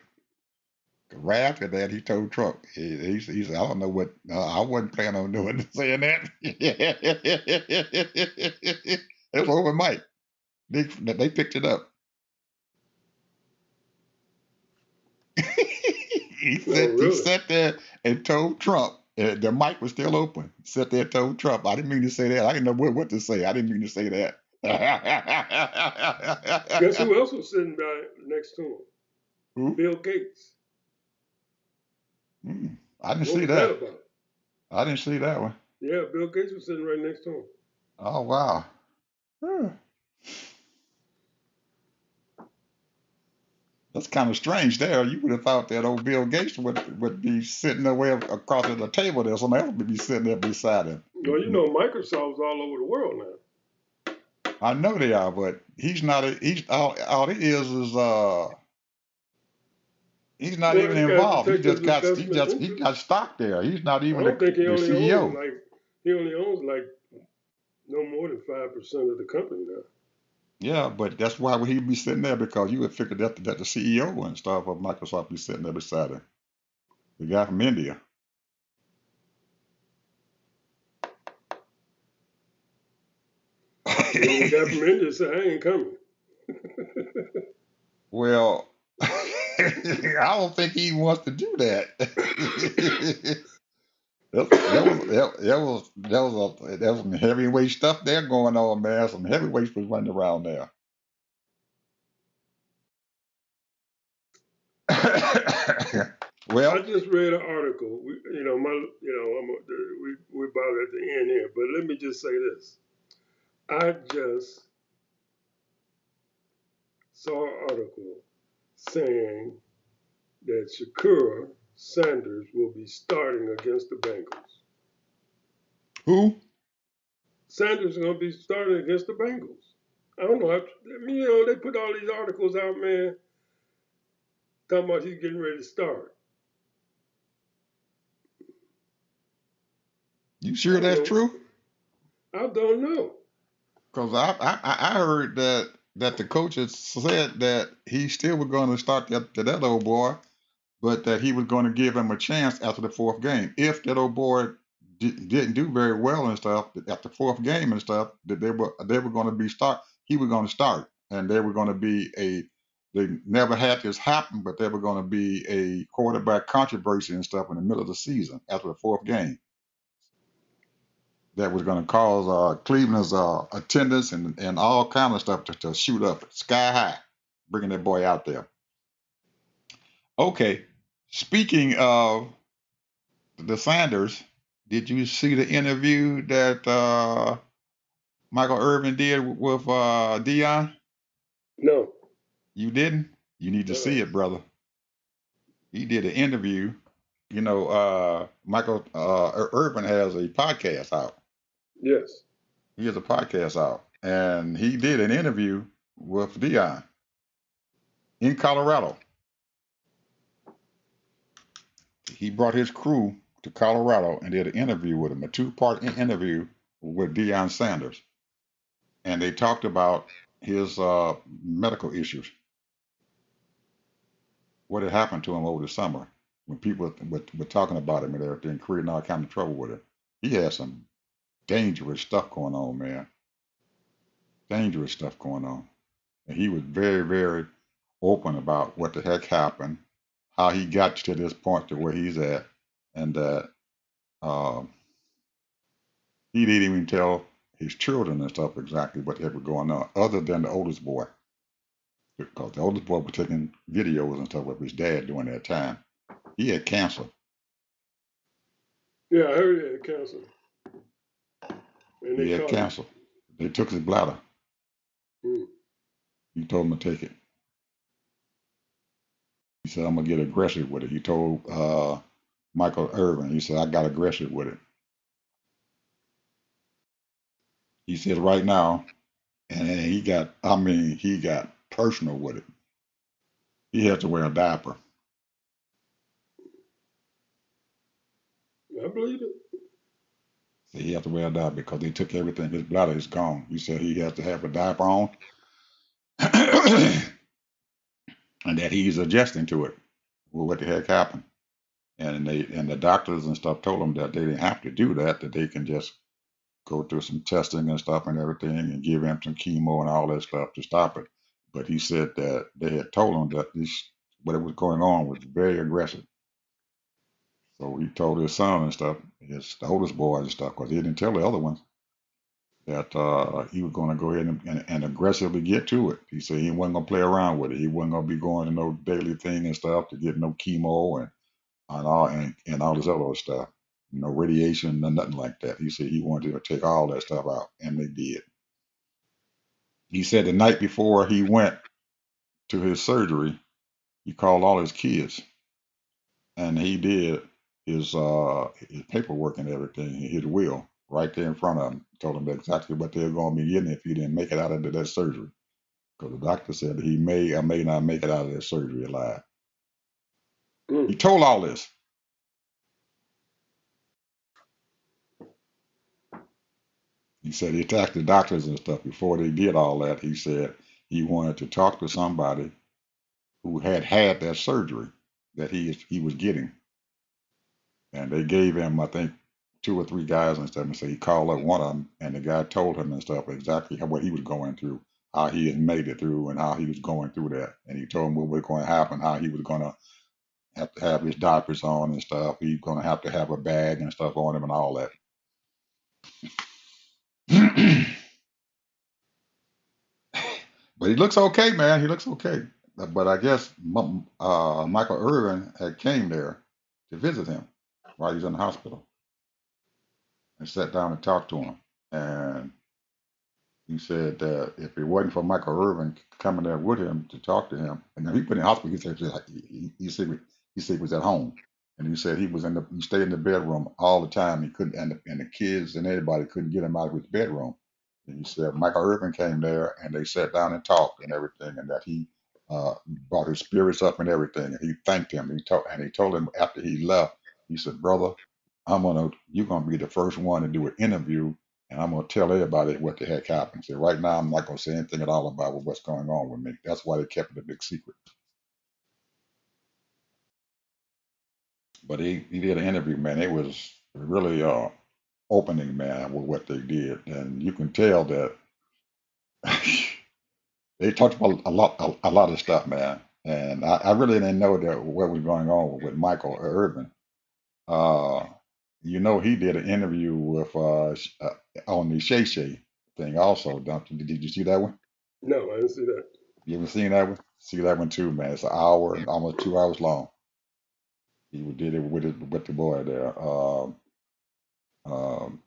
Right after that, he told Trump, he said, "I don't know what, I wasn't planning on doing saying that." It was open mic. They picked it up. Oh, He really? sat there and told Trump, the mic was still open. Sat there and told Trump, "I didn't mean to say that. I didn't know what to say. I didn't mean to say that." Guess who else was sitting next to him? Who? Bill Gates. I didn't What see was that that. about? I didn't see that one. Yeah, Bill Gates was sitting right next to him. Oh, wow. That's kind of strange there. You would have thought that old Bill Gates would be sitting away across at the table there. Somebody else would be sitting there beside him. Well, you know, Microsoft's all over the world now. I know they are, but he's not. He's all it is he's not Well, even he got to involved. protect his investment He interests. got stock there. He's not I even don't think the CEO. he only owns like no more than 5% of the company now. Yeah, but that's why would he be sitting there, because you would figure that the CEO and stuff of Microsoft be sitting there beside him. The guy from India. Then the guy from India said, "I ain't coming." Well, I don't think he wants to do that. There was some heavyweight stuff there going on, man. Some heavyweights was running around there. I Well, just read an article. We're about at the end here, but let me just say this. I just saw an article saying that Shakur Sanders will be starting against the Bengals. who? Sanders is going to be starting against the Bengals. I don't know. They put all these articles out, man, talking about he's getting ready to start. You I sure don't that's know. true? I don't know. Because I heard that the coaches said that he still was going to start that old boy, but that he was going to give him a chance after the fourth game. If that old boy didn't do very well and stuff at the fourth game and stuff, that they were going to be start. He was going to start, and they were going to be a. They never had this happen, but there were going to be a quarterback controversy and stuff in the middle of the season after the fourth game that was going to cause Cleveland's attendance and all kind of stuff to shoot up sky high, bringing that boy out there. Okay, speaking of the Sanders, did you see the interview that Michael Irvin did with Dion? No. You didn't? You need to see it, brother. He did an interview. You know, Michael Irvin has a podcast out. Yes. He has a podcast out, and he did an interview with Dion in Colorado. He brought his crew to Colorado and did an interview with him, a two-part interview with Deion Sanders, and they talked about his medical issues, what had happened to him over the summer when people were talking about him and everything, creating all kind of trouble with him. He had some dangerous stuff going on, man. Dangerous stuff going on, and he was very, very open about what the heck happened, how he got to this point to where he's at, and that um, he didn't even tell his children and stuff exactly what had been going on, other than the oldest boy, because the oldest boy was taking videos and stuff with his dad during that time. He had cancer. Yeah, I heard he had cancer, and they He had caught it. cancer. They took his bladder. Mm. He told him to take it. He said, I'm gonna get aggressive with it. He told Michael Irvin, he said, I got aggressive with it. He said right now, and he got, I mean, he got personal with it. He had to wear a diaper. I believe it. So he had to wear a diaper because they took everything. His bladder is gone. He said he has to have a diaper on, and that he's adjusting to it. Well, what the heck happened? And the doctors and stuff told him that they didn't have to do that. That they can just go through some testing and stuff and everything, and give him some chemo and all that stuff to stop it. But he said that they had told him that this what was going on was very aggressive. So he told his son and stuff, his the oldest boys and stuff, because he didn't tell the other ones that he was going to go ahead and aggressively get to it. He said he wasn't going to play around with it. He wasn't going to be going to no daily thing and stuff to get no chemo and all this other stuff. No radiation, no nothing like that. He said he wanted to take all that stuff out, and they did. He said the night before he went to his surgery, he called all his kids, and he did his paperwork and everything, his will, right there in front of him. Told him exactly what they were going to be getting if he didn't make it out of that surgery. Because the doctor said he may or may not make it out of that surgery alive. Mm. He told all this. He said he attacked the doctors and stuff before they did all that. He said he wanted to talk to somebody who had that surgery that he was getting, and they gave him, I think, two or three guys and stuff, and so he called up one of them, and the guy told him and stuff exactly what he was going through, how he had made it through, and how he was going through that, and he told him what was going to happen, how he was going to have to have his diapers on and stuff. He's going to have a bag and stuff on him and all that. But he looks okay, man. He looks okay. But I guess Michael Irvin had came there to visit him while he was in the hospital and sat down and talked to him. And he said that if it wasn't for Michael Irvin coming there with him to talk to him, and then he put in the hospital, he said he was at home, and he said he stayed in the bedroom all the time. He couldn't, and the kids and everybody couldn't get him out of his bedroom. And he said Michael Irvin came there, and they sat down and talked and everything, and that he brought his spirits up and everything, and he thanked him. He told him after he left, he said, "Brother, you're gonna be the first one to do an interview, and I'm gonna tell everybody what the heck happened. So right now, I'm not gonna say anything at all about what's going on with me. That's why they kept it a big secret." But he did an interview, man. It was really opening, man, with what they did, and you can tell that they talked about a lot of stuff, man. And I really didn't know that what was going on with Michael Irvin. Uh, he did an interview with on the Shay Shay thing also. Don't you? Did you see that one? No, I didn't see that. You ever seen that one? See that one too, man. It's an hour and almost 2 hours long. He did it with the boy there. Um, and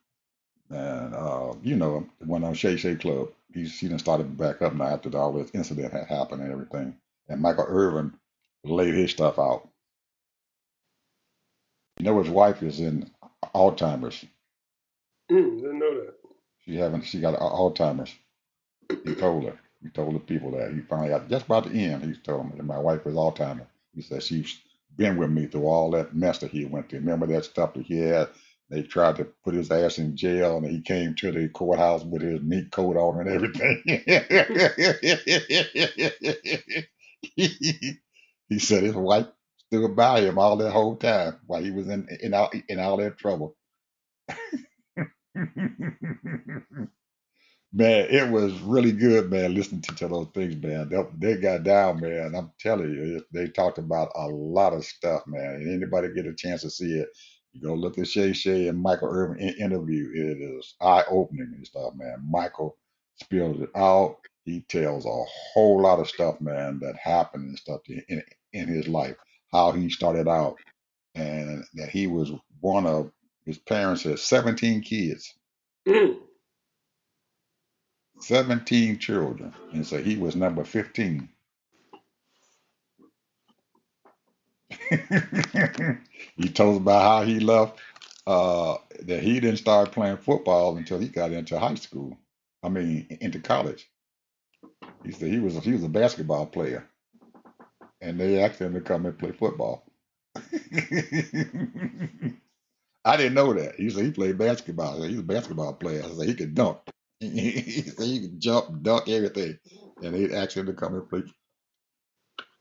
the one on Shay Shay Club. He done started back up now after all this incident had happened and everything. And Michael Irvin laid his stuff out. His wife is in Alzheimer's. Didn't know that. She got Alzheimer's. He told her. He told the people that he finally got just about the end. He told them that my wife is Alzheimer's. He said she's been with me through all that mess that he went through. Remember that stuff that he had? They tried to put his ass in jail, and he came to the courthouse with his meat coat on and everything. He said his wife stood by him all that whole time while he was in all that trouble. Man, it was really good, man, listening to those things, man. They got down, man. I'm telling you, they talked about a lot of stuff, man. And anybody get a chance to see it, you go look at Shay Shay and Michael Irvin interview. It is eye opening and stuff, man. Michael spills it out. He tells a whole lot of stuff, man, that happened and stuff in his life. How he started out, and that he was one of His parents had 17 kids, Mm. 17 children, and so he was number 15. He told us about how he left, that he didn't start playing football until he got into high school. I mean, into college. He said he was a basketball player, and they asked him to come and play football. I didn't know that. He said he played basketball. I said, he's a basketball player. I said he could dunk. He said he could jump, dunk, everything. And they asked him to come and play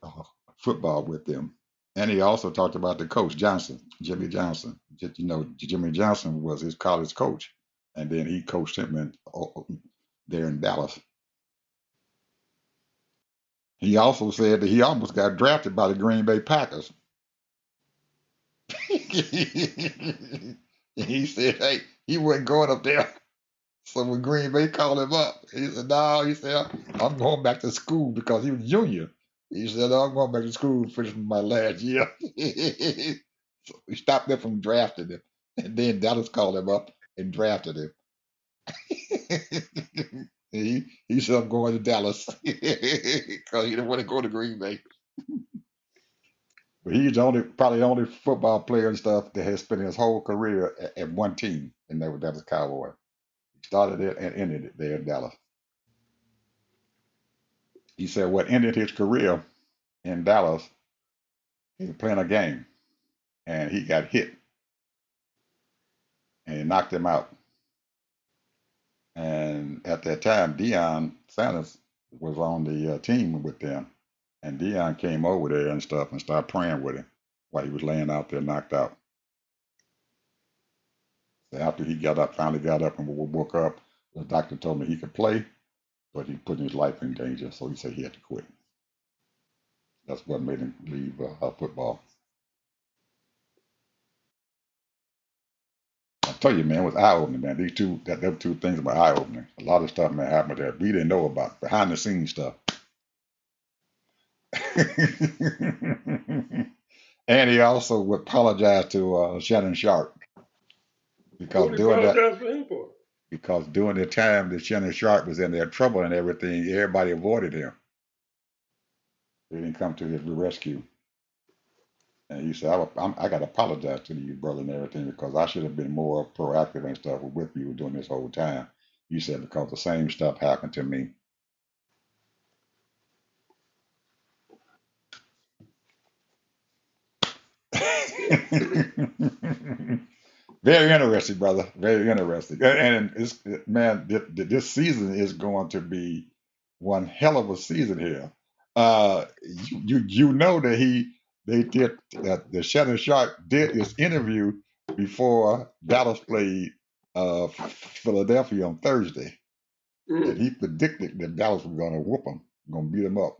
uh, football with them. And he also talked about the coach Johnson, Jimmy Johnson. Jimmy Johnson was his college coach, and then he coached him there in Dallas. He also said that he almost got drafted by the Green Bay Packers. He said, "Hey, he wasn't going up there." So when Green Bay called him up, he said, "No," he said, "I'm going back to school," because he was junior. He said, "No, I'm going back to school to finish my last year." So we stopped them from drafting him. And then Dallas called him up and drafted him. He said, "I'm going to Dallas," because he didn't want to go to Green Bay. But he's probably the only football player and stuff that has spent his whole career at one team, and that was Dallas Cowboy. He started it and ended it there in Dallas. He said what ended his career in Dallas, he was playing a game and he got hit and he knocked him out. And at that time, Deion Sanders was on the team with them. And Deion came over there and stuff and started praying with him while he was laying out there knocked out. So after he finally got up and woke up, the doctor told me he could play, but he put his life in danger. So he said he had to quit. That's what made him leave football. I tell you, man, it was eye opening, man. Them two things were eye opening. A lot of stuff, man, happened that we didn't know about, behind the scenes stuff. And he also would apologize to Shannon Sharp because What did he during that, apologize for him for? because during the time that Shannon Sharp was in their trouble and everything, everybody avoided him. They didn't come to his rescue. And he said, I got to apologize to you, brother, and everything, because I should have been more proactive and stuff with you during this whole time. He said, because the same stuff happened to me. Very interesting, brother. Very interesting. And it's, man, this season is going to be one hell of a season here. You know that they did that the Shannon Sharp did his interview before Dallas played Philadelphia on Thursday, and Mm. he predicted that Dallas was going to whoop them, going to beat them up.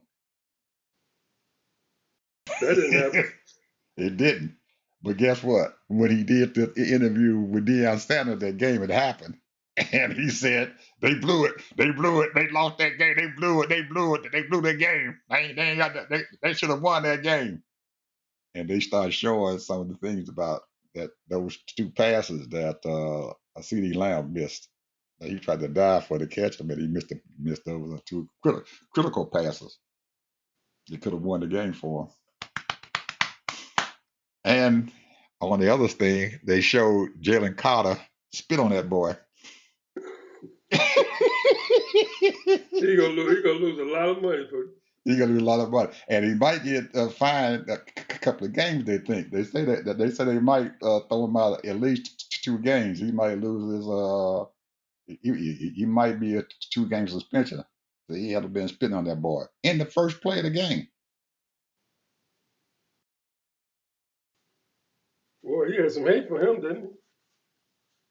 That didn't happen. It didn't. But guess what? When he did the interview with Deion Sanders, that game had happened. And he said, they blew it. They blew it. They lost that game. They blew it. They blew it. They blew that game. They ain't got that. They should have won that game. And they started showing some of the things about that those two passes that CD Lamb missed. He tried to dive for the catch them, and he missed those two critical passes. They could have won the game for him. And on the other thing, they showed Jalen Carter spit on that boy. He gonna lose a lot of money for. He gonna lose a lot of money, and he might get fined a couple of games. They think they say they might throw him out at least 2 games. He might lose his he might be a 2 game suspension. So he had been spitting on that boy in the first play of the game. Boy, he had some hate for him, didn't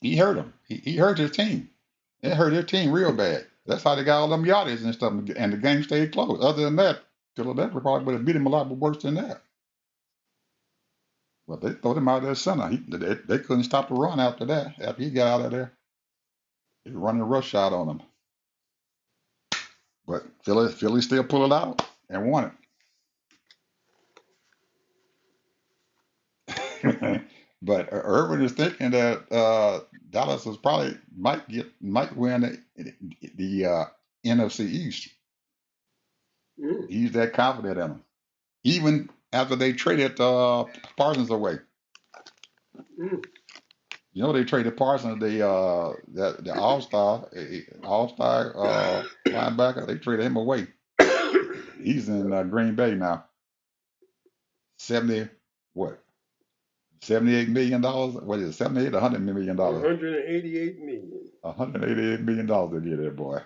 He hurt him. He hurt his team. It hurt their team real bad. That's how they got all them yardies and stuff, and the game stayed close. Other than that, Philadelphia probably would have beat him a lot worse than that. But they threw him out of the center. They couldn't stop the run after that. After he got out of there, they were running a rush shot on him. But Philly still pulled it out and won it. But Urban is thinking that Dallas is probably might win the NFC East. Mm, He's that confident in them, even after they traded Parsons away. mm. You know they traded Parsons, the All-Star linebacker. They traded him away. He's in Green Bay now. 70 what? $78 million. What is it? 78 $100 million. 188 million. $188 million they did that boy.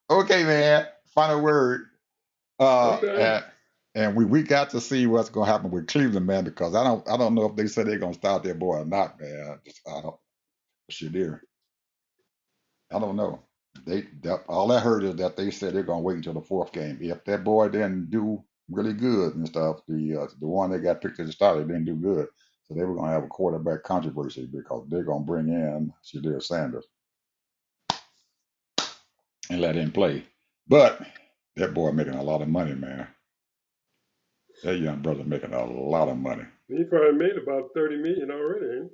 Okay, man. Final word. I'm done. And we got to see what's gonna happen with Cleveland, man, because I don't know if they said they're gonna start their boy or not, man. I don't Shadir. I don't know. All I heard is that they said they're gonna wait until the fourth game. If that boy didn't do really good and stuff, the one that got picked at the start didn't do good, so they were gonna have a quarterback controversy because they're gonna bring in Shadir Sanders and let him play. But that boy making a lot of money, man. That young brother making a lot of money. He probably made about 30 million already, ain't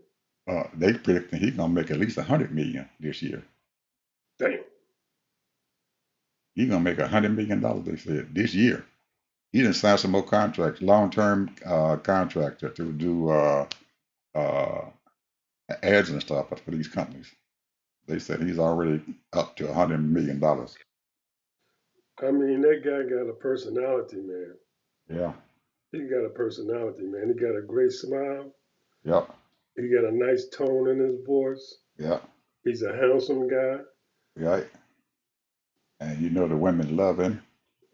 They predicting he's gonna make at least 100 million this year. he? Damn. He's gonna make $100 million. They said this year. He didn't sign some more contracts, long-term contracts to do uh, ads and stuff for these companies. They said he's already up to $100 million. I mean, that guy got a personality, man. Yeah. He got a personality, man. He got a great smile. Yep. He got a nice tone in his voice. Yep. He's a handsome guy. Right. And you know the women love him.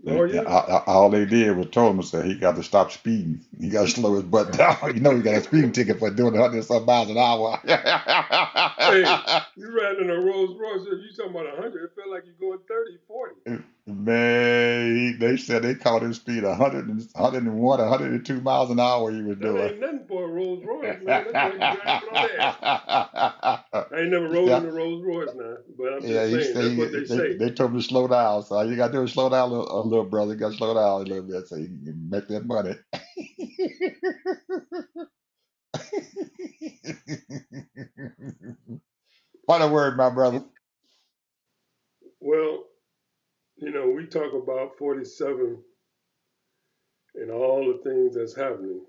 Oh, yeah. All they did was told him that he got to stop speeding. He got to slow his butt down. You know he got a speeding ticket for doing 100 some miles an hour. Hey, you riding in a Rolls Royce, you talking about 100, it felt like you're going 30, 40. Man, they said they caught his speed 101, 102 miles an hour he was That doing. ain't nothing for a Rolls Royce, man. That's like you driving on air. I ain't never rode Yeah, in a Rolls Royce now, but I'm yeah, just he saying, said that's what they say. they told him to slow down. So all you got to do is slow down, little brother. You got to slow down a little bit so you can make that money. Final word, my brother. Well, we talk about 47 and all the things that's happening,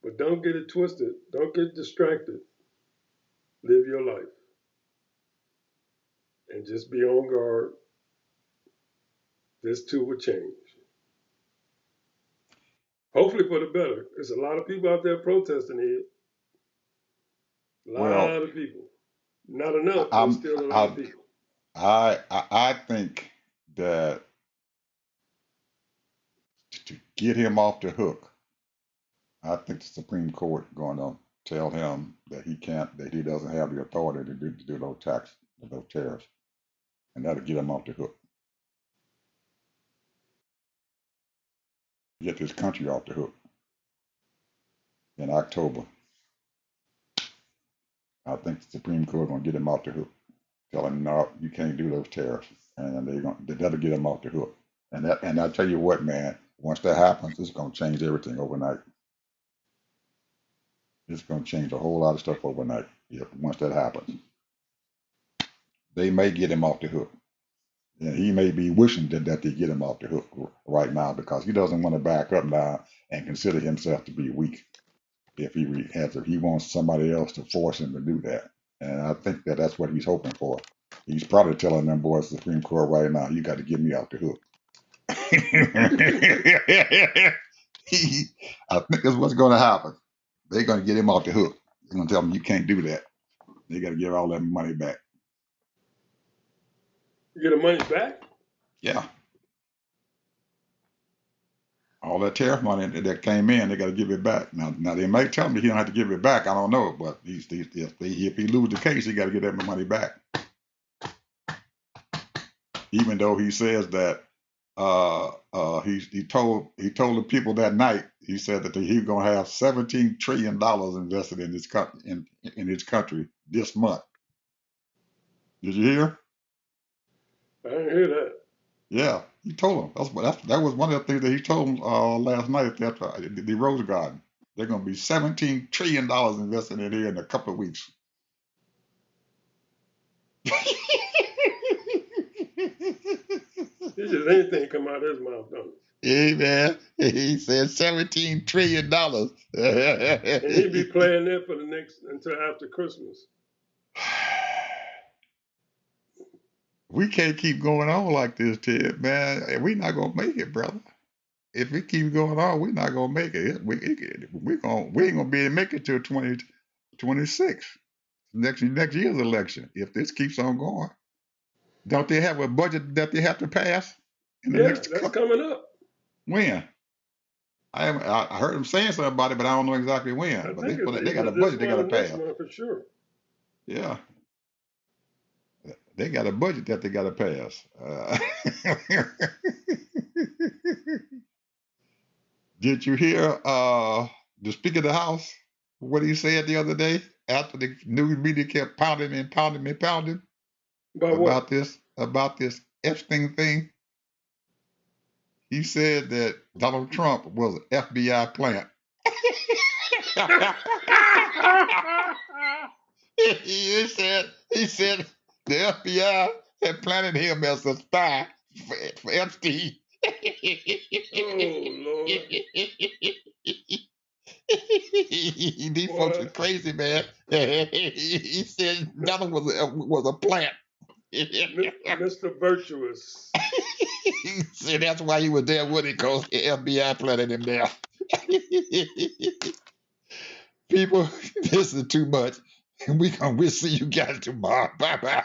but don't get it twisted. Don't get distracted. Live your life and just be on guard. This too will change. Hopefully for the better. There's a lot of people out there protesting here. A Well, lot of people. Not enough, but I'm still a lot of I people. I think that to get him off the hook, I think the Supreme Court going to tell him that he doesn't have the authority to do those tariffs, and that'll get him off the hook, get this country off the hook in October. I think the Supreme Court going to get him off the hook, tell him no, you can't do those tariffs, and that'll get him off the hook. And I tell you what, man, once that happens, it's going to change everything overnight. It's going to change a whole lot of stuff overnight. Once that happens, they may get him off the hook. And he may be wishing that they get him off the hook right now because he doesn't want to back up now and consider himself to be weak. If he wants somebody else to force him to do that, and I think that's what he's hoping for. He's probably telling them boys, the Supreme Court right now, you got to get me off the hook. I think that's what's going to happen. They're going to get him off the hook. They're going to tell him you can't do that. They got to give all that money back. You get the money back? Yeah. All that tariff money that came in, they got to give it back. Now they might tell me he don't have to give it back. I don't know, but if he lose the case, he got to get that money back. Even though he says that he told the people that night, he said that he was going to have $17 trillion invested in his country this month. Did you hear? I didn't hear that. Yeah, He told them. That was one of the things that he told them last night at the Rose Garden. They're going to be $17 trillion invested in here in a couple of weeks. It's just anything come out of his mouth, don't it? Hey man, he said $17 trillion. And he be playing that for the next until after Christmas. We can't keep going on like this, Ted, man. We're not gonna make it, brother. If we keep going on, we're not gonna make it. We ain't gonna be able to make it till 2026. Next year's election. If this keeps on going, don't they have a budget that they have to pass in the Yeah, next that's couple? coming up. When? I heard them saying something about it, but I don't know exactly I when. But think they got a this budget they got to one, next pass. one for sure. Yeah, they got a budget that they got to pass. Did you hear the Speaker of the House? What he said the other day after the news media kept pounding and pounding and pounding About what? about this Epstein thing? He said that Donald Trump was an FBI plant. he said the FBI had planted him as a spy for Epstein. Oh Lord. These folks are crazy, man. He said Donald was a plant. Mr. Virtuous. He said that's why he was there with it, because the FBI planted him there. People, this is too much. We'll see you guys tomorrow. Bye bye.